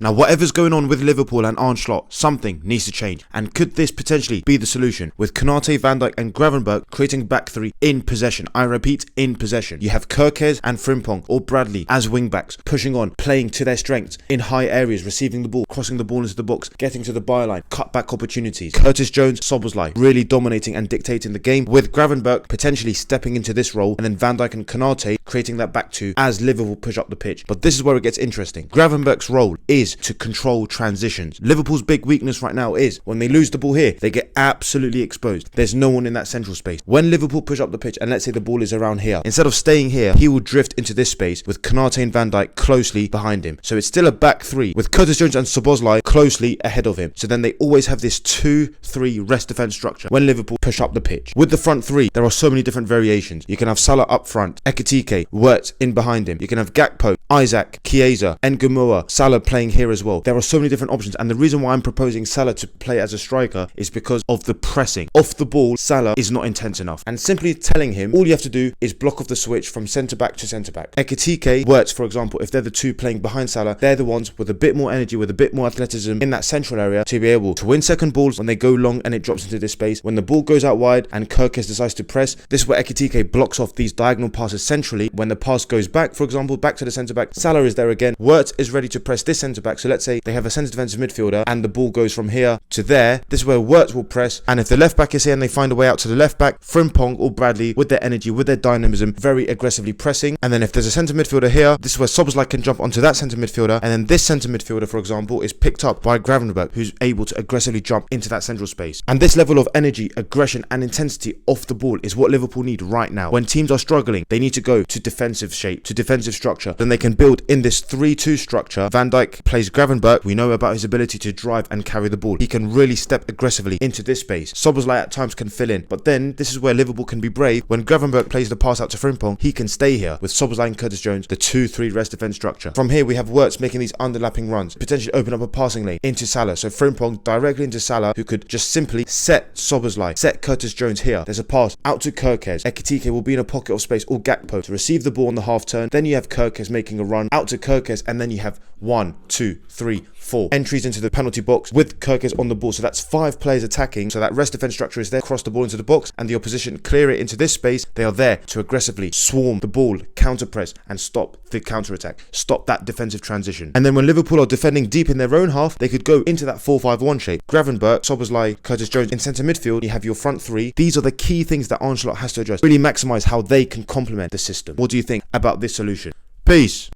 Now, whatever's going on with Liverpool and Arne Slot, something needs to change. And could this potentially be the solution? With Konate, Van Dijk and Gravenberch creating back three in possession. I repeat, in possession. You have Kerkez and Frimpong or Bradley as wing-backs, pushing on, playing to their strengths, in high areas, receiving the ball, crossing the ball into the box, getting to the byline, cut-back opportunities. Curtis Jones, Szoboszlai, really dominating and dictating the game, with Gravenberch potentially stepping into this role, and then Van Dijk and Konate creating that back two as Liverpool push up the pitch. But this is where it gets interesting. Gravenberch's role is to control transitions. Liverpool's big weakness right now is when they lose the ball here, they get absolutely exposed. There's no one in that central space. When Liverpool push up the pitch and let's say the ball is around here, instead of staying here, he will drift into this space with Konate and Van Dijk closely behind him. So it's still a back three with Curtis Jones and Szoboszlai closely ahead of him. So then they always have this 2-3 rest defense structure when Liverpool push up the pitch. With the front three, there are so many different variations. You can have Salah up front, Ekitike, Wirtz in behind him. You can have Gakpo, Isaac, Chiesa, Ngumua, Salah playing here as well. There are so many different options, and the reason why I'm proposing Salah to play as a striker is because of the pressing. Off the ball, Salah is not intense enough, and simply telling him all you have to do is block off the switch from centre back to centre back. Ekitike, Wirtz, for example, if they're the two playing behind Salah, they're the ones with a bit more energy, with a bit more athleticism in that central area to be able to win second balls when they go long and it drops into this space. When the ball goes out wide and Kerkez decides to press, this is where Ekitike blocks off these diagonal passes centrally. When the pass goes back, for example, back to the centre back, Salah is there again. Wirtz is ready to press this centre back. So let's say they have a centre defensive midfielder and the ball goes from here to there. This is where Wirtz will press, and if the left back is here and they find a way out to the left back, Frimpong or Bradley with their energy, with their dynamism, very aggressively pressing. And then if there's a centre midfielder here, this is where Szoboszlai can jump onto that centre midfielder, and then this centre midfielder, for example, is picked up by Gravenberch, who's able to aggressively jump into that central space. And this level of energy, aggression and intensity off the ball is what Liverpool need right now. When teams are struggling, they need to go to defensive shape, to defensive structure. Then they can build in this 3-2 structure. Van Dijk plays Gravenberch. We know about his ability to drive and carry the ball. He can really step aggressively into this space. Szoboszlai at times can fill in, but then this is where Liverpool can be brave. When Gravenberch plays the pass out to Frimpong, he can stay here with Szoboszlai and Curtis Jones, the 2-3 rest defense structure. From here we have Wirtz making these underlapping runs, potentially open up a passing lane into Salah. So Frimpong directly into Salah, who could just simply set Szoboszlai, set Curtis Jones here. There's a pass out to Kerkez. Ekitike will be in a pocket of space, or Gakpo to receive the ball on the half turn. Then you have Kerkez making a run out to Kerkez, and then you have 1, 2, 3, 4 entries into the penalty box with Kerkez on the ball. So that's 5 players attacking. So that rest defense structure is there, cross the ball into the box, and the opposition clear it into this space. They are there to aggressively swarm the ball, counter press, and stop the counter attack, stop that defensive transition. And then when Liverpool are defending deep in their own half, they could go into that 4-5-1 shape. Gravenberch, Szoboszlai, Curtis Jones in centre midfield. You have your front three. These are the key things that Arne Slot has to address. Really maximise how they can complement the system. What do you think about this solution? Peace.